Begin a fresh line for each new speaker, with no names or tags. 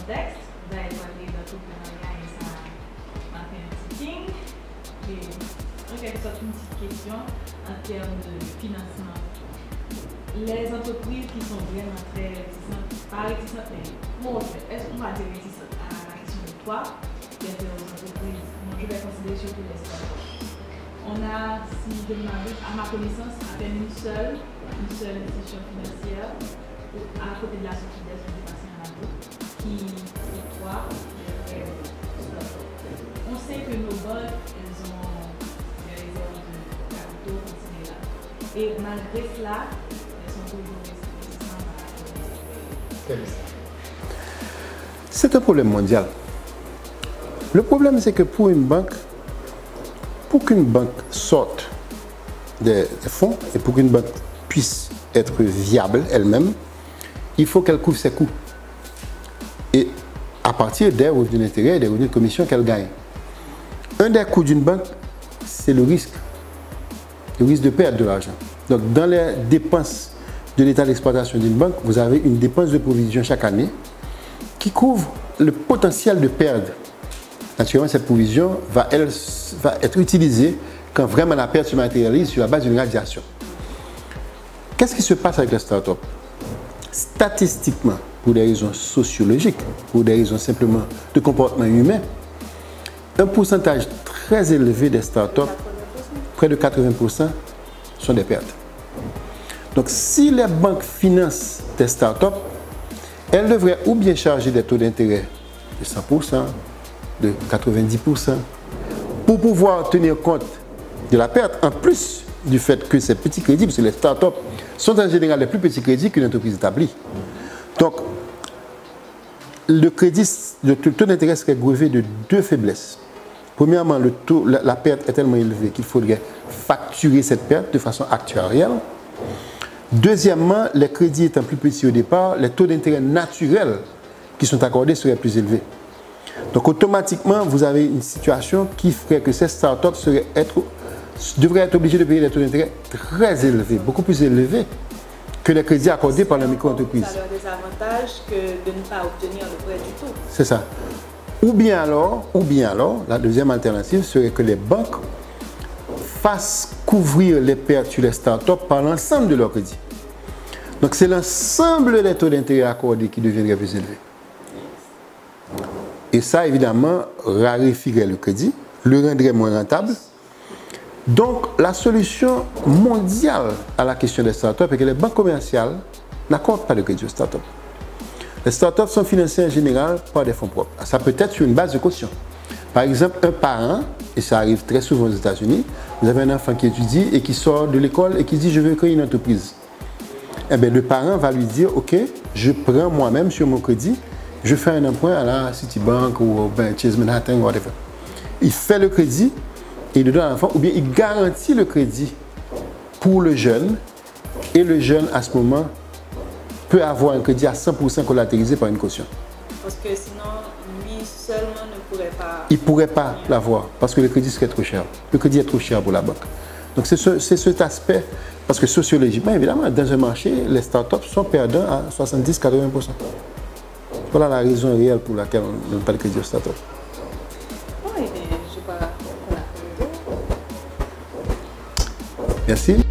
contexte. Vous allez parler d'entrepreneuriat et ça m'a fait un petit ping. Et en quelque sorte, une petite question en termes de financement. Les entreprises qui sont vraiment très réticentes, pas réticentes, mais bon, est-ce qu'on va dire réticentes à la question de quoi qui est aux entreprises? Moi, je vais considérer surtout les startups. On a, si je m'abuse, à ma connaissance, à peine une seule institution financière à côté de la Sofides, je ne sais pas si y en a d'autres, qui octroie des startups. On sait que nos banques, elles ont des réserves de capitaux considérables. Et malgré cela, elles sont toujours résistantes à la.
C'est un problème mondial. Le problème, c'est que pour qu'une banque sorte des fonds et pour qu'une banque puisse être viable elle-même, il faut qu'elle couvre ses coûts. Et à partir des revenus d'intérêt et des revenus de commission qu'elle gagne. Un des coûts d'une banque, c'est le risque de perdre de l'argent. Donc dans les dépenses de l'état d'exploitation d'une banque, vous avez une dépense de provision chaque année qui couvre le potentiel de perdre. Naturellement, cette provision va être utilisée quand vraiment la perte se matérialise sur la base d'une radiation. Qu'est-ce qui se passe avec les startups? Statistiquement, pour des raisons sociologiques, pour des raisons simplement de comportement humain, un pourcentage très élevé des startups, près de 80%, sont des pertes. Donc, si les banques financent des startups, elles devraient ou bien charger des taux d'intérêt de 100%, de 90%, pour pouvoir tenir compte de la perte, en plus du fait que ces petits crédits, parce que les startups sont en général les plus petits crédits qu'une entreprise établie. Donc, le taux d'intérêt serait grevé de deux faiblesses. Premièrement, la perte est tellement élevée qu'il faudrait facturer cette perte de façon actuarielle. Deuxièmement, les crédits étant plus petits au départ, les taux d'intérêt naturels qui sont accordés seraient plus élevés. Donc automatiquement, vous avez une situation qui ferait que ces startups devraient être obligées de payer des taux d'intérêt très élevés, beaucoup plus élevés que les crédits accordés par la micro-entreprise.
Ça a des avantages que de ne pas obtenir le prêt du tout.
C'est ça. Ou bien alors, la deuxième alternative serait que les banques fassent couvrir les pertes sur les startups par l'ensemble de leurs crédits. Donc c'est l'ensemble des taux d'intérêt accordés qui deviendrait plus élevé. Et ça, évidemment, raréfierait le crédit, le rendrait moins rentable. Donc, la solution mondiale à la question des startups est que les banques commerciales n'accordent pas de crédit aux startups. Les startups sont financées en général par des fonds propres. Ça peut être sur une base de caution. Par exemple, un parent, et ça arrive très souvent aux États-Unis, vous avez un enfant qui étudie et qui sort de l'école et qui dit « je veux créer une entreprise ». Eh bien, le parent va lui dire « ok, je prends moi-même sur mon crédit, je fais un emprunt à la Citibank ou Chase Manhattan, whatever ». Il fait le crédit et il le donne à l'enfant, ou bien il garantit le crédit pour le jeune, et le jeune, à ce moment, peut avoir un crédit à 100% collatérisé par une caution.
Parce que sinon, lui seulement ne pourrait pas...
Il ne pourrait pas l'avoir, parce que le crédit serait trop cher. Le crédit est trop cher pour la banque. Donc c'est cet aspect, parce que sociologiquement, évidemment, dans un marché, les startups sont perdants à 70-80%. Voilà la raison réelle pour laquelle on ne donne pas de crédit aux startups.
Oui, mais je ne sais pas.
Merci.